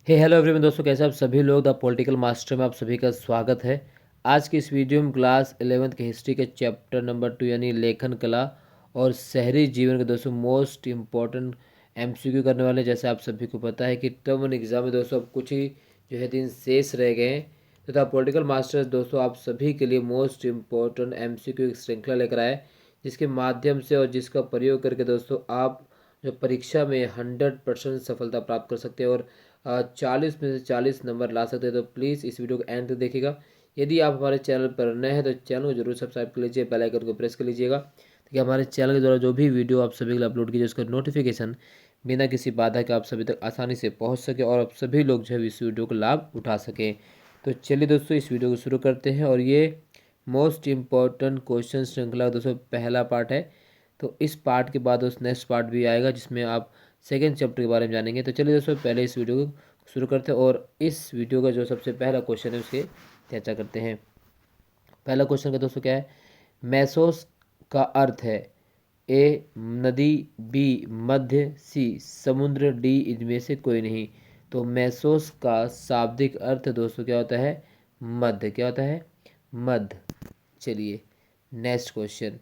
Hello everyone दोस्तों, कैसे आप सभी लोग। द पॉलिटिकल मास्टर में आप सभी का स्वागत है। आज की इस वीडियो में क्लास 11th के हिस्ट्री के चैप्टर नंबर 2 यानी लेखन कला और शहरी जीवन के दोस्तों मोस्ट इम्पोर्टेंट एमसीक्यू करने वाले हैं। जैसे आप सभी को पता है कि टर्म वन एग्जाम में दोस्तों अब कुछ ही जो है दिन शेष रह गए हैं, तो द पॉलिटिकल मास्टर्स दोस्तों आप सभी के लिए मोस्ट इम्पोर्टेंट एमसीक्यू एक श्रृंखला लेकर आए, जिसके माध्यम से और जिसका प्रयोग करके दोस्तों आप जो परीक्षा में 100% सफलता प्राप्त कर सकते हैं और 40 में से 40 नंबर ला सकते हैं। तो प्लीज़ इस वीडियो को एंड तक देखिएगा। यदि आप हमारे चैनल पर नए हैं तो चैनल को जरूर सब्सक्राइब कर लीजिए, बेल आइकन को प्रेस कर लीजिएगा, ताकि हमारे चैनल के द्वारा जो भी वीडियो आप सभी के लिए अपलोड कीजिए उसका नोटिफिकेशन बिना किसी बाधा के आप सभी तक आसानी से पहुंच सके और आप सभी लोग जो है इस वीडियो का लाभ उठा सकें। तो चलिए दोस्तों इस वीडियो को शुरू करते हैं। और ये मोस्ट इम्पॉर्टेंट क्वेश्चन श्रृंखला दोस्तों पहला पार्ट है। तो इस पार्ट के बाद उस नेक्स्ट पार्ट भी आएगा जिसमें आप सेकेंड चैप्टर के बारे में जानेंगे। तो चलिए दोस्तों पहले इस वीडियो को शुरू करते हैं और इस वीडियो का जो सबसे पहला क्वेश्चन है उसके चर्चा करते हैं। पहला क्वेश्चन का दोस्तों क्या है? मैसोस का अर्थ है ए नदी, बी मध्य, सी समुद्र, डी इनमें से कोई नहीं। तो मैसोस का शाब्दिक अर्थ दोस्तों क्या होता है? मध्य। क्या होता है? मध्य। चलिए नेक्स्ट क्वेश्चन।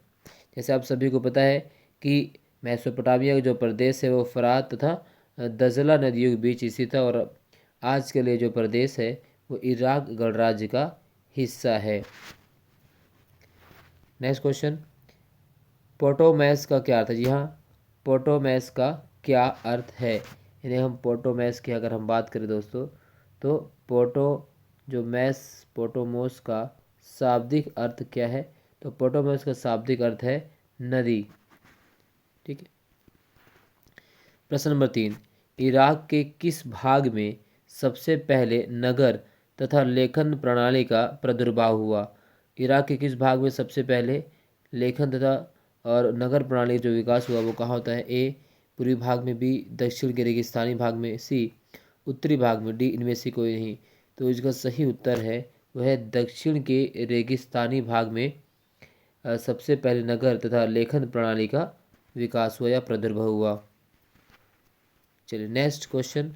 जैसे आप सभी को पता है कि मेसोपोटामिया का जो प्रदेश है वो फरात तथा दजला नदियों के बीच स्थित है और आज के लिए जो प्रदेश है वो इराक गणराज्य का हिस्सा है। नेक्स्ट क्वेश्चन, पोटोमैस का क्या अर्थ है? जी हाँ, पोटोमैस का क्या अर्थ है? यानी हम पोटोमैस की अगर हम बात करें दोस्तों तो पोटोमोस का शाब्दिक अर्थ क्या है? तो पोटोमैस का शाब्दिक अर्थ है नदी। ठीक है। प्रश्न नंबर 3, इराक के किस भाग में सबसे पहले नगर तथा लेखन प्रणाली का प्रादुर्भाव हुआ? इराक के किस भाग में सबसे पहले लेखन तथा और नगर प्रणाली जो विकास हुआ वो कहाँ होता है? ए पूर्वी भाग में, बी दक्षिण के रेगिस्तानी भाग में, सी उत्तरी भाग में, डी इनमें से कोई नहीं। तो इसका सही उत्तर है वह है दक्षिण के रेगिस्तानी भाग में सबसे पहले नगर तथा लेखन प्रणाली का विकास हुआ या प्रादुर्भाव हुआ। चलिए नेक्स्ट क्वेश्चन।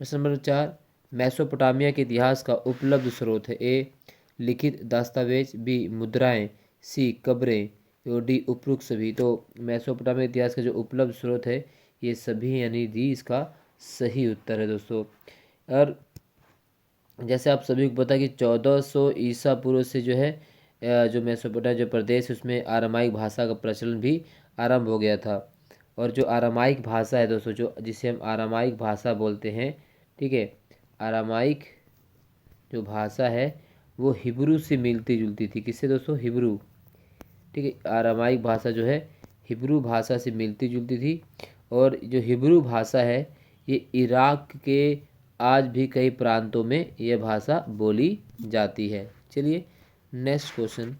प्रश्न नंबर 4, मेसोपोटामिया के इतिहास का उपलब्ध स्रोत है? ए लिखित दस्तावेज, बी मुद्राएं, सी कब्रें और डी उपरोक्त सभी। तो मेसोपोटामिया के इतिहास का जो उपलब्ध स्रोत है ये सभी यानी डी इसका सही उत्तर है दोस्तों। और जैसे आप सभी को पता है कि 1400 ईसा पूर्व से जो है जो मेसोपोटामिया जो प्रदेश है उसमें आरामाइक भाषा का प्रचलन भी आरंभ हो गया था। और जो आरामाइक भाषा है दोस्तों, जो जिसे हम आरामाइक भाषा बोलते हैं, ठीक है, आरामाइक जो भाषा है वो हिब्रू से मिलती जुलती थी। किससे दोस्तों? हिब्रू। ठीक है, आरामाइक भाषा जो है हिब्रू भाषा से मिलती जुलती थी। और जो हिब्रू भाषा है ये इराक के आज भी कई प्रांतों में यह भाषा बोली जाती है। चलिए नेक्स्ट क्वेश्चन,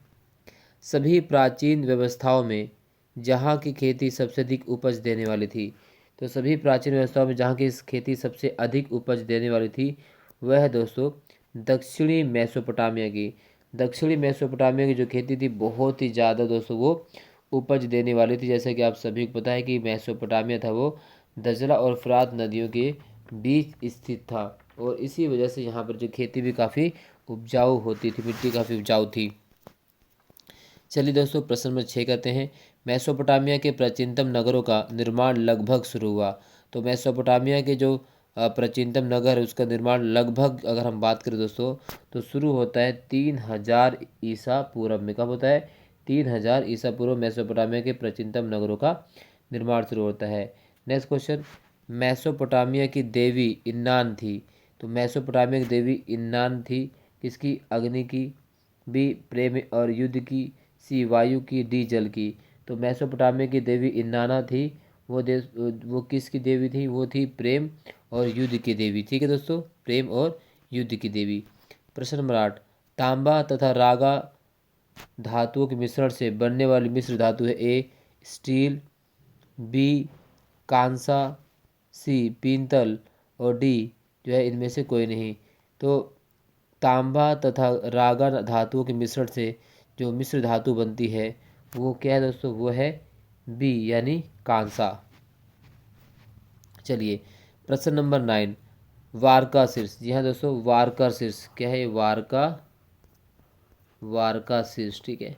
सभी प्राचीन व्यवस्थाओं में जहाँ की खेती सबसे अधिक उपज देने वाली थी। तो सभी प्राचीन व्यवस्थाओं में जहाँ की खेती सबसे अधिक उपज देने वाली थी वह है दोस्तों दक्षिणी मेसोपोटामिया की। दक्षिणी मेसोपोटामिया की जो खेती थी बहुत ही ज़्यादा दोस्तों वो उपज देने वाली थी। जैसे कि आप सभी को पता है कि मेसोपोटामिया था वो दजला और फरात नदियों के बीच स्थित था और इसी वजह से यहाँ पर जो खेती भी काफ़ी उपजाऊ होती थी, मिट्टी काफ़ी उपजाऊ थी। चलिए दोस्तों प्रश्न नंबर 6 करते हैं। मेसोपोटामिया के प्राचीनतम नगरों का निर्माण लगभग शुरू हुआ। तो मेसोपोटामिया के जो प्राचीनतम नगर है उसका निर्माण लगभग अगर हम बात करें दोस्तों तो शुरू होता है 3000 ईसा पूर्व में। कब होता है? 3000 ईसा पूर्व मेसोपोटामिया के प्राचीनतम नगरों का निर्माण शुरू होता है। नेक्स्ट क्वेश्चन, मेसोपोटामिया की देवी इन्नान थी। तो मेसोपोटामिया की देवी इन्नान थी किसकी? अग्नि की, बी प्रेम और युद्ध की, सी वायु की, डी जल की। तो मेसोपोटामिया की देवी इन्नाना थी, वो किसकी देवी थी? वो थी प्रेम और युद्ध की देवी। ठीक है दोस्तों, प्रेम और युद्ध की देवी। प्रश्न नंबर 8, तांबा तथा रागा धातुओं के मिश्रण से बनने वाली मिश्र धातु है? ए स्टील, बी कांसा, सी पीतल और डी जो है इनमें से कोई नहीं। तो तांबा तथा रागा धातुओं के मिश्रण से जो मिश्र धातु बनती है वो क्या है दोस्तों? वो है बी यानी कांसा। चलिए प्रश्न नंबर 9, वारका शीर्ष, जी हाँ दोस्तों, वारका शीर्ष क्या है, वारका, वारका शीर्ष, ठीक है।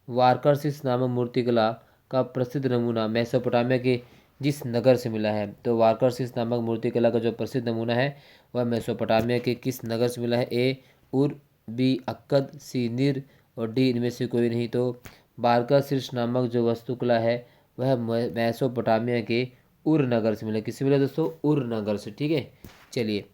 वारका शीर्ष नामक मूर्तिकला का प्रसिद्ध नमूना मेसोपोटामिया के जिस नगर से मिला है, तो वारका शीर्ष नामक मूर्तिकला का जो प्रसिद्ध नमूना है वह मेसोपोटामिया के किस नगर से मिला है, ए उर, बी अक्कद, सी निर और डी इनमें से कोई नहीं। तो वारका शीर्ष नामक जो वस्तुकला है वह मेसोपोटामिया के उर नगर से मिला, किससे मिला दोस्तों, उर नगर से, ठीक है। चलिए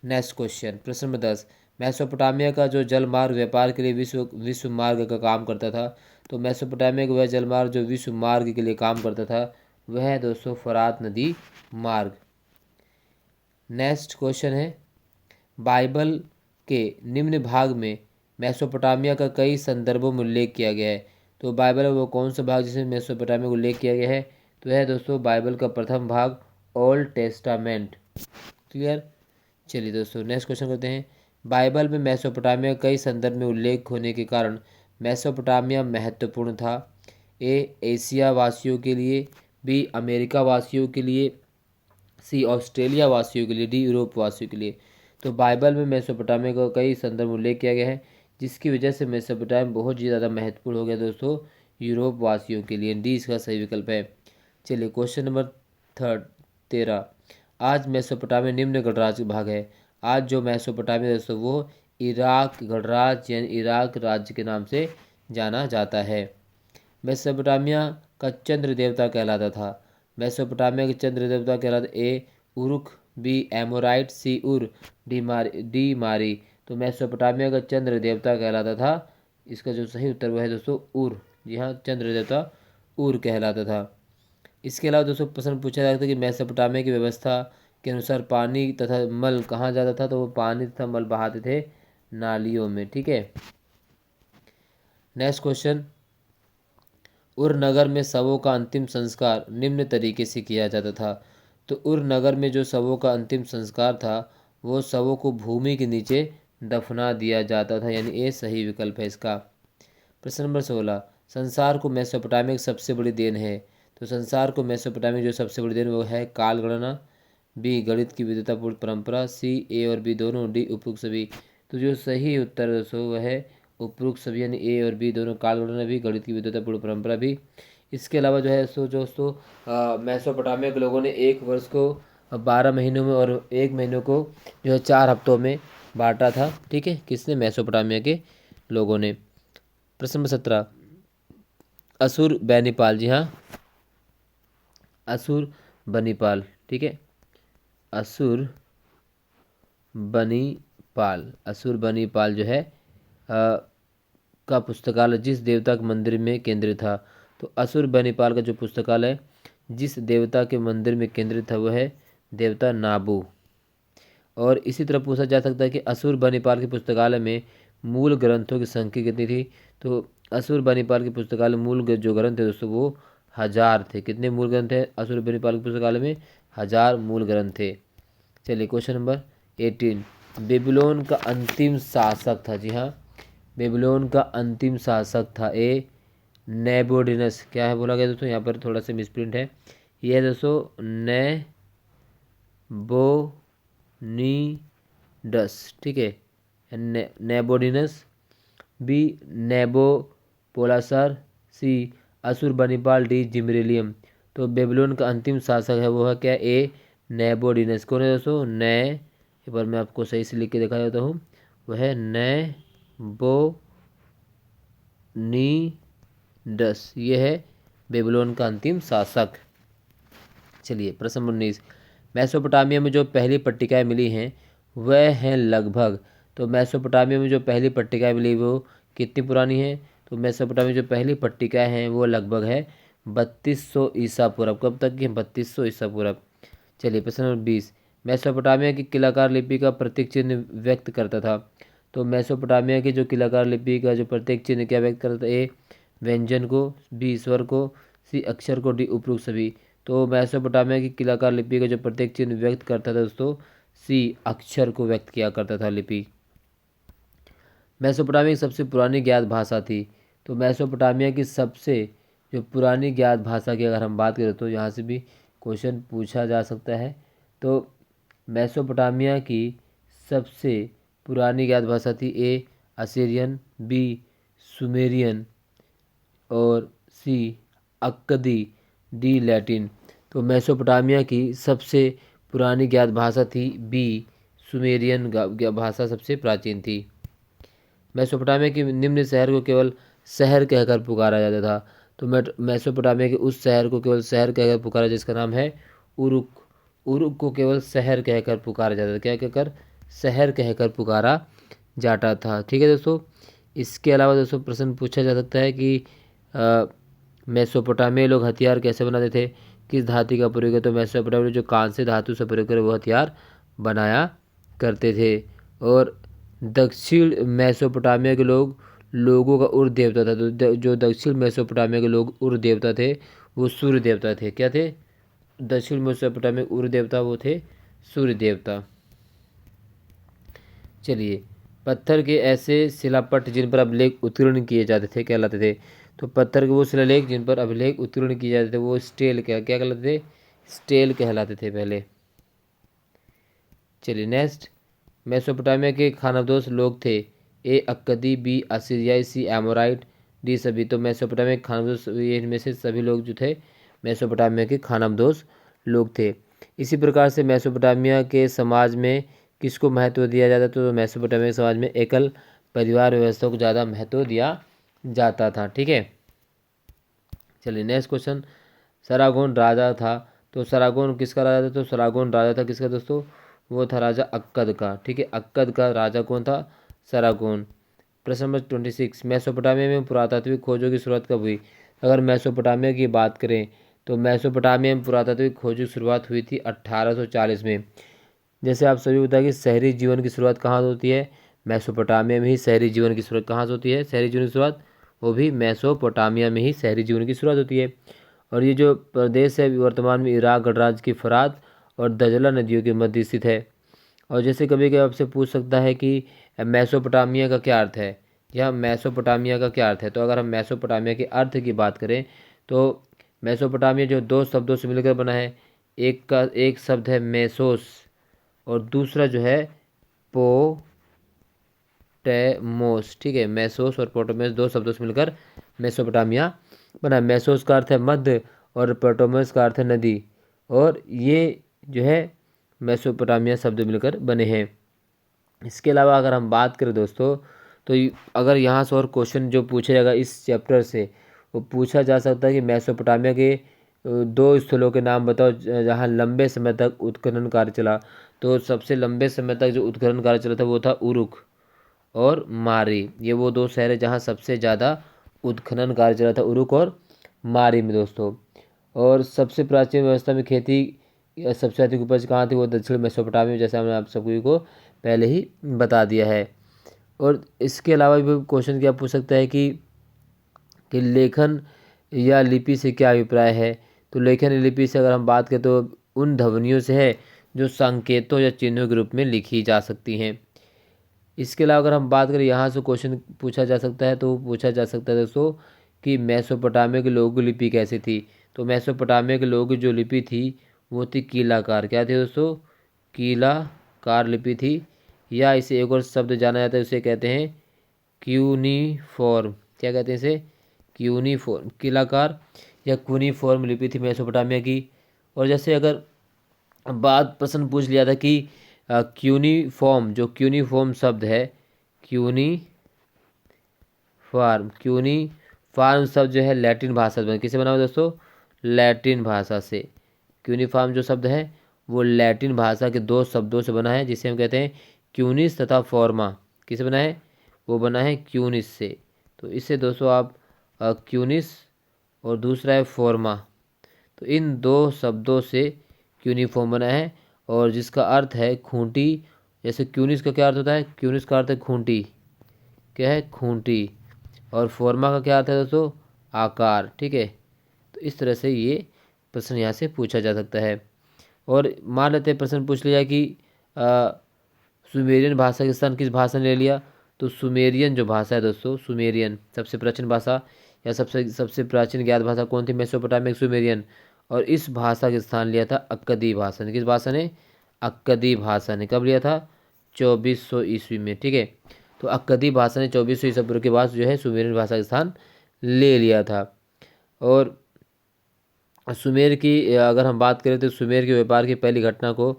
नेक्स्ट क्वेश्चन, प्रश्न नंबर 10, मेसोपोटामिया का जो जलमार्ग व्यापार के लिए विश्व मार्ग का काम करता था, तो मेसोपोटामिया का वह जलमार्ग जो विश्व मार्ग के लिए काम करता था वह है दोस्तों फरात नदी मार्ग। नेक्स्ट क्वेश्चन है, बाइबल के निम्न भाग में मेसोपोटामिया का कई संदर्भों में उल्लेख किया गया है, तो बाइबल वो कौन सा भाग जिसमें मेसोपोटामिया को उल्लेख किया गया है, तो यह दोस्तों बाइबल का प्रथम भाग ओल्ड टेस्टामेंट, क्लियर। चलिए दोस्तों नेक्स्ट क्वेश्चन करते हैं, बाइबल में मेसोपोटामिया कई संदर्भ में उल्लेख होने के कारण मेसोपोटामिया महत्वपूर्ण था, ए एशिया वासियों के लिए, बी अमेरिका वासियों के लिए, सी ऑस्ट्रेलिया वासियों के लिए, डी यूरोप वासियों के लिए। तो बाइबल में मेसोपोटामिया का कई संदर्भ में उल्लेख किया गया है जिसकी वजह से मेसोपोटामिया बहुत ही ज़्यादा महत्वपूर्ण हो गया दोस्तों यूरोप वासियों के लिए, डी इसका सही विकल्प है। चलिए क्वेश्चन नंबर 13, आज मेसोपोटामिया निम्न गणराज्य भाग है, आज जो मेसोपोटामिया दोस्तों वो इराक गणराज्य यानी इराक राज्य के नाम से जाना जाता है। मेसोपोटामिया का चंद्र देवता कहलाता था, मेसोपोटामिया के चंद्र देवता कहलाता, ए उरुख, बी एमोराइट, सी उर, डी मारी। तो मेसोपोटामिया का चंद्र देवता कहलाता था, इसका जो सही उत्तर वह है दोस्तों उर, जी हाँ चंद्र देवता उर कहलाता था। इसके अलावा दोस्तों प्रश्न पूछा जाता था कि मेसोपोटामिया की व्यवस्था के अनुसार पानी तथा मल कहाँ जाता था, तो वो पानी तथा मल बहाते थे नालियों में, ठीक है। नेक्स्ट क्वेश्चन, उर नगर में शवों का अंतिम संस्कार निम्न तरीके से किया जाता था, तो उर नगर में जो शवों का अंतिम संस्कार था वो शवों को भूमि के नीचे दफना दिया जाता था, यानी ये सही विकल्प है इसका। प्रश्न नंबर 16, संसार को मेसोपोटामिया की सबसे बड़ी देन है, तो संसार को मेसोपोटामिया की जो सबसे बड़ी देन वो है काल गणना, बी गणित की विद्वतापूर्ण परंपरा, सी ए और बी दोनों, डी उपयुक्त सभी। तो जो सही उत्तर दोस्तों वह है उपयुक्त सभी, यानी ए और बी दोनों, काल गणना भी, गणित की विद्वतापूर्ण परंपरा भी। इसके अलावा जो है सो दोस्तों मेसोपोटामिया के लोगों ने एक वर्ष को 12 महीनों में और एक महीनों को जो है 4 हफ्तों में बांटा था, ठीक है, किसने, मेसोपोटामिया के लोगों ने। प्रश्न नंबर 17, असुर बैनीपाल, जी हाँ असुर बनीपाल, ठीक है, असुर बनीपाल, असुर बनीपाल जो है का पुस्तकालय जिस देवता के मंदिर में केंद्रित था, तो असुर बनीपाल का जो पुस्तकालय जिस देवता के मंदिर में केंद्रित था वह है देवता नाबू। और इसी तरह पूछा जा सकता है कि असुर बनीपाल के पुस्तकालय में मूल ग्रंथों की संख्या कितनी थी, तो असुर बनीपाल के पुस्तकालय मूल जो ग्रंथ थे दोस्तों वो 1000 थे। कितने मूल ग्रंथ थे असुर बनीपाल के पुस्तकालय में, 1000 मूल ग्रंथ थे। चलिए क्वेश्चन नंबर 18, बेबीलोन का अंतिम शासक था, जी हाँ बेबीलोन का अंतिम शासक था, ए नेबोडिनस, क्या है बोला गया दोस्तों, यहाँ पर थोड़ा सा मिसप्रिंट है, यह है दोस्तों नेबोनिडस, ठीक है, नेबोडिनस, बी नेबोपोलासर, सी असुरबनीपाल, डी जिब्रेलियम। तो बेबीलोन का अंतिम शासक है वो है क्या, ए नेबोडिनस। कौन है दोस्तों, एक बार मैं आपको सही से लिख के दिखा देता हूँ, वह है नेबोनिडस, ये है बेबीलोन का अंतिम शासक। चलिए प्रश्न नंबर 19, मेसोपोटामिया में जो पहली पट्टिकाएँ मिली हैं वह हैं लगभग, तो मेसोपोटामिया में जो पहली पट्टिकाएँ मिली वो कितनी पुरानी है, तो मेसोपोटामिया में जो पहली पट्टिकाएँ हैं वो लगभग है 3200 ईसा पूर्व। कब तक की, 3200 ईसा पूर्व। चलिए प्रश्न नंबर 20, मेसोपोटामिया की किलाकार लिपि का प्रतीक चिन्ह व्यक्त करता था, तो मेसोपोटामिया की जो किलाकार लिपि का जो प्रतीक चिन्ह क्या व्यक्त करता था, ए व्यंजन को, बी स्वर को, सी अक्षर को, डी उपयुक्त सभी। तो मेसोपोटामिया की किलाकार लिपि का जो प्रतीक चिन्ह व्यक्त करता था दोस्तों सी अक्षर को व्यक्त किया करता था लिपि। मेसोपोटामिया की सबसे पुरानी ज्ञात भाषा थी, तो मेसोपोटामिया की सबसे जो पुरानी ज्ञात भाषा की अगर हम बात करें तो यहाँ से भी क्वेश्चन पूछा जा सकता है। तो मेसोपोटामिया की सबसे पुरानी ज्ञात भाषा थी? ए असीरियन, बी सुमेरियन और सी अक्कदी, डी लैटिन। तो मेसोपोटामिया की सबसे पुरानी ज्ञात भाषा थी बी सुमेरियन भाषा सबसे प्राचीन थी। मेसोपोटामिया के निम्न शहर को केवल शहर कहकर पुकारा जाता था। तो मेसोपोटामिया के उस शहर को केवल शहर कहकर पुकारा जिसका नाम है उरुक। उरुक को केवल शहर कहकर पुकारा जाता था। क्या कहकर? शहर कहकर पुकारा जाता था। ठीक है दोस्तों। इसके अलावा दोस्तों प्रश्न पूछा जा सकता है कि मेसोपोटामिया लोग हथियार कैसे बनाते थे? किस धातु का प्रयोग है? तो मेसोपोटामिया जो कांस्य धातु से प्रयोग कर वो हथियार बनाया करते थे। और दक्षिण मेसोपोटामिया के लोगों का उर्द देवता था। तो जो दक्षिण मेसोपोटामिया के लोग उर्द देवता थे वो सूर्य देवता थे। क्या थे? दक्षिण मेसोपोटामिया उर्द देवता वो थे सूर्य देवता। चलिए, पत्थर के ऐसे शिलापट्ट जिन पर अभिलेख उत्कीर्ण किए जाते थे कहलाते थे? तो पत्थर के वो शिलालेख जिन पर अभिलेख उत्कीर्ण किए जाते थे वो स्टेल क्या कहलाते थे? स्टेल कहलाते थे पहले। चलिए नेक्स्ट, मेसोपोटामिया के खानाबदोश लोग थे? ए अक्कदी, बी असीरियाई, सी एमोराइट, डी सभी। तो मेसोपोटामिया के खानाबदोश इनमें से सभी लोग जो थे मेसोपोटामिया के खानाबदोश लोग थे। इसी प्रकार से मेसोपोटामिया के समाज में किसको महत्व दिया जाता? तो मेसोपोटामिया के समाज में एकल परिवार व्यवस्था को ज़्यादा महत्व दिया जाता था। ठीक है। चलिए नेक्स्ट क्वेश्चन, सरागोन राजा था? तो सरागोन किसका राजा था? तो सरागोन राजा था किसका दोस्तों? वो था राजा अक्कद का। ठीक है। अक्कद का राजा कौन था? सरागोन। प्रश्न नंबर 26, मेसोपोटामिया में पुरातात्विक खोजों की शुरुआत कब हुई? अगर मेसोपोटामिया की बात करें तो मेसोपोटामिया में पुरातात्विक खोजों की शुरुआत हुई थी 1840 में। जैसे आप सभी बताया कि शहरी जीवन की शुरुआत कहाँ होती है? मेसोपोटामिया में ही शहरी जीवन की शुरुआत कहाँ से होती है? शहरी जीवन की शुरुआत वो भी मेसोपोटामिया में ही शहरी जीवन की शुरुआत होती है। और ये जो प्रदेश है वर्तमान में इराक गणराज्य की फरात और दजला नदियों के मध्य स्थित है। और जैसे कभी कभी आपसे पूछ सकता है कि मेसोपोटामिया का क्या अर्थ है, या मेसोपोटामिया का क्या अर्थ है? तो अगर हम मेसोपोटामिया के अर्थ की बात करें तो मेसोपोटामिया जो दो शब्दों से मिलकर बना है, एक शब्द है मेसोस और दूसरा जो है पोटेमोस। ठीक है। मेसोस और पोटेमोस दो शब्दों से मिलकर मेसोपोटामिया बना। मेसोस का अर्थ है मध्य और पोटेमोस का अर्थ है नदी। और ये जो है मेसोपोटामिया शब्द मिलकर बने हैं। इसके अलावा अगर हम बात करें दोस्तों तो अगर यहाँ से और क्वेश्चन जो पूछा जाएगा इस चैप्टर से वो पूछा जा सकता है कि मेसोपोटामिया के दो स्थलों के नाम बताओ जहाँ लंबे समय तक उत्खनन कार्य चला। तो सबसे लंबे समय तक जो उत्खनन कार्य चला था वो था उरुक और मारी। ये वो दो शहर है जहाँ सबसे ज़्यादा उत्खनन कार्य चला था, उरुक और मारी में दोस्तों। और सबसे प्राचीन व्यवस्था में खेती सबसे अधिक उपज कहाँ थी? वो दक्षिण मेसोपोटामिया, जैसे हमने आप सभी को पहले ही बता दिया है। और इसके अलावा भी क्वेश्चन क्या पूछ सकता है कि लेखन या लिपि से क्या अभिप्राय है? तो लेखन या लिपि से अगर हम बात करें तो उन ध्वनियों से है जो संकेतों या चिन्हों के रूप में लिखी जा सकती हैं। इसके अलावा अगर हम बात करें यहाँ से क्वेश्चन पूछा जा सकता है तो पूछा जा सकता है दोस्तों कि मेसोपोटामिया के लोगों की लिपि कैसी थी? तो मेसोपोटामिया के लोगों की जो लिपि थी वो थी कीलाकार। क्या थी दोस्तों? कीलाकार लिपि थी, या इसे एक और शब्द जाना जाता है, उसे कहते हैं क्यूनीफॉर्म। क्या कहते हैं इसे? क्यूनीफॉर्म। कीलाकार या क्यूनीफॉर्म लिपि थी मेसोपोटामिया की। और जैसे अगर बात प्रश्न पूछ लिया था कि क्यूनीफॉर्म, जो क्यूनीफॉर्म शब्द है, क्यूनीफॉर्म शब्द जो है लैटिन भाषा से बना। किससे बना हुआ दोस्तों? लैटिन भाषा से। क्यूनीफॉर्म जो शब्द है वो लैटिन भाषा के दो शब्दों से बना है जिसे हम कहते हैं क्यूनिस तथा फॉर्मा। किससे बना है? वो बना है क्यूनिस से। तो इससे दोस्तों आप क्यूनिस और दूसरा है फॉर्मा, तो इन दो शब्दों से क्यूनीफॉर्म बना है और जिसका अर्थ है खूंटी। जैसे क्यूनिस का क्या अर्थ होता है? क्यूनिस का अर्थ है खूंटी। क्या है? खूंटी। और फॉर्मा का क्या अर्थ है दोस्तों? आकार। ठीक है। तो इस तरह से ये प्रश्न यहाँ से पूछा जा सकता है। और मान लेते हैं प्रश्न पूछ लिया कि सुमेरियन भाषा के स्थान किस भाषा ने ले लिया? तो सुमेरियन जो भाषा है दोस्तों, सुमेरियन सबसे प्राचीन भाषा या सबसे प्राचीन ज्ञात भाषा कौन थी? Mesopotamia Sumerian. और इस भाषा के स्थान लिया था अक्कदी भाषा ने। किस भाषा ने? अक्कदी भाषा ने कब लिया था? 2400 ईस्वी में। ठीक है, तो अक्कदी भाषा ने 2400 ईसा पूर्व के बाद जो है सुमेरियन भाषा का स्थान ले लिया था। और सुमेर की अगर हम बात करें तो सुमेर के व्यापार की पहली घटना को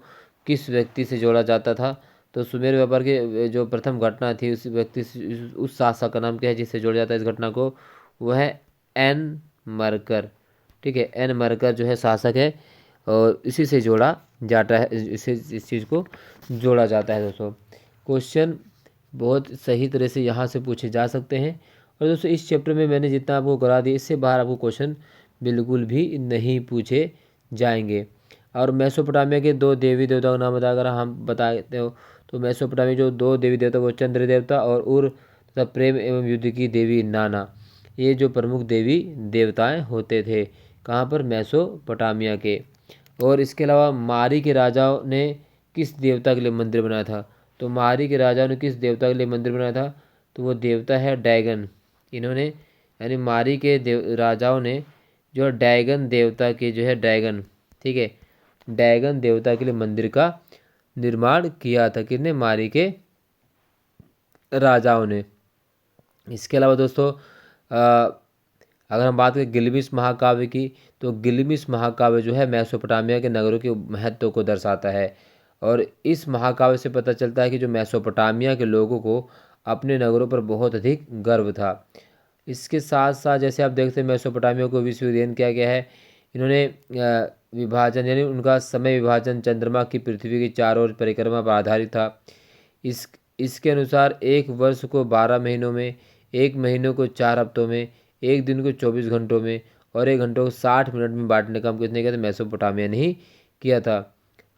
किस व्यक्ति से जोड़ा जाता था? तो सुमेर व्यापार की जो प्रथम घटना थी उस व्यक्ति उस शासक का नाम क्या है जिससे जोड़ा जाता है इस घटना को? वह है एन मरकर। ठीक है, एन मरकर जो है शासक है और इसी से जोड़ा जाता है, इस चीज़ को जोड़ा जाता है दोस्तों। क्वेश्चन बहुत सही तरह से यहाँ से पूछे जा सकते हैं। और दोस्तों इस चैप्टर में मैंने जितना आपको करा दिया, इससे बाहर आपको क्वेश्चन बिल्कुल भी नहीं पूछे जाएंगे। और मेसोपोटामिया के 2 देवी देवताओं का नाम बताकर हम बताते हो तो मेसोपोटामिया जो 2 देवी देवता वो चंद्र देवता और उर तथा प्रेम एवं युद्ध की देवी नाना, ये जो प्रमुख देवी देवताएं होते थे कहाँ पर? मेसोपोटामिया के। और इसके अलावा मारी के राजाओं ने किस देवता के लिए मंदिर बनाया था? तो मारी के राजाओं ने किस देवता के लिए मंदिर बनाया था? तो वो देवता है डैगन। इन्होंने यानी मारी के राजाओं ने जो डैगन देवता के जो है डैगन, ठीक है, डैगन देवता के लिए मंदिर का निर्माण किया था। किसने? मारी के राजाओं ने। इसके अलावा दोस्तों अगर हम बात करें गिलमिश महाकाव्य की तो गिलमिश महाकाव्य जो है मेसोपोटामिया के नगरों के महत्व को दर्शाता है। और इस महाकाव्य से पता चलता है कि जो मेसोपोटामिया के लोगों को अपने नगरों पर बहुत अधिक गर्व था। इसके साथ साथ जैसे आप देखते हैं मेसोपोटामिया को विश्व उदयन किया गया है। इन्होंने विभाजन यानी उनका समय विभाजन चंद्रमा की पृथ्वी की चारों ओर परिक्रमा पर आधारित था। इसके अनुसार एक वर्ष को 12 महीनों में, एक महीनों को 4 हफ्तों में, एक दिन को 24 घंटों में और एक घंटों को 60 मिनट में बांटने का काम किसने किया था? मेसोपोटामिया ने ही किया था।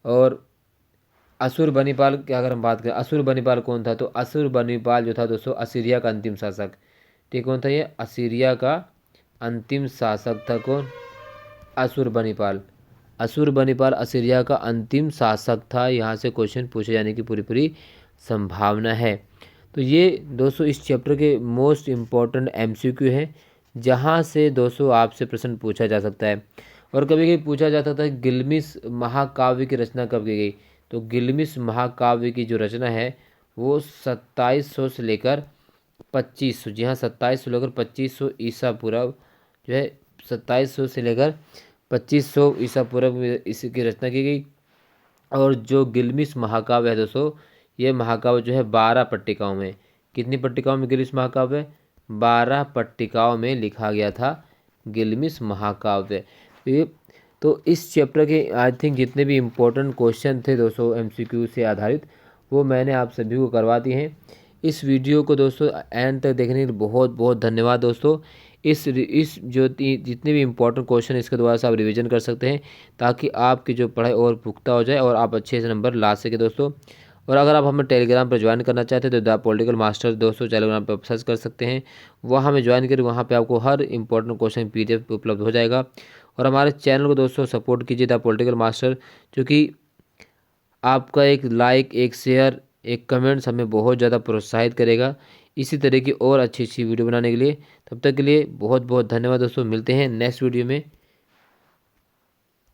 और असुर बनीपाल की अगर हम बात करें, असुर बनीपाल कौन था? तो असुर बनीपाल जो था दोस्तों असीरिया का अंतिम शासक। ठीक, कौन था ये? असीरिया का अंतिम शासक था। कौन? असुर बनीपाल। असुर बनीपाल असीरिया का अंतिम शासक था। यहाँ से क्वेश्चन पूछे जाने की पूरी पूरी संभावना है। तो ये दोस्तों इस चैप्टर के मोस्ट इम्पॉर्टेंट एमसीक्यू है जहाँ से दोस्तों आपसे प्रश्न पूछा जा सकता है। और कभी कभी पूछा जाता था गिलमिश महाकाव्य की रचना कब की गई? तो गिलमिश महाकाव्य की जो रचना है वो 2700 से लेकर 2500, जी हाँ 2700 से लेकर 2500 ईसा पूर्व जो है 2700 से लेकर 2500 ईसा पूर्व में इसकी रचना की गई। और जो गिलमिश महाकाव्य है दोस्तों ये महाकाव्य जो है 12 पट्टिकाओं में, कितनी पट्टिकाओं में गिलमिश महाकाव्य? 12 पट्टिकाओं में लिखा गया था गिलमिश महाकाव्य। तो इस चैप्टर के आई थिंक जितने भी इम्पोर्टेंट क्वेश्चन थे दोस्तों एमसीक्यू से आधारित वो मैंने आप सभी को करवा दिए हैं। इस वीडियो को दोस्तों एंड तक देखने के लिए बहुत बहुत धन्यवाद दोस्तों। इस जो जितने भी इम्पोर्टेंट क्वेश्चन इसके द्वारा से आप रिवीजन कर सकते हैं ताकि आपकी जो पढ़ाई और पुख्ता हो जाए और आप अच्छे से नंबर ला सके दोस्तों। और अगर आप हमें टेलीग्राम पर ज्वाइन करना चाहते हैं तो द पॉलिटिकल मास्टर दोस्तों टेलीग्राम पर सर्च कर सकते हैं, वहाँ हमें ज्वाइन करें। वहाँ पे आपको हर इंपॉर्टेंट क्वेश्चन PDF उपलब्ध हो जाएगा। और हमारे चैनल को दोस्तों सपोर्ट कीजिए द पॉलिटिकल मास्टर, क्योंकि आपका एक लाइक, एक शेयर, एक कमेंट्स हमें बहुत ज़्यादा प्रोत्साहित करेगा इसी तरह की और अच्छी अच्छी वीडियो बनाने के लिए। तब तक के लिए बहुत बहुत धन्यवाद दोस्तों। मिलते हैं नेक्स्ट वीडियो में।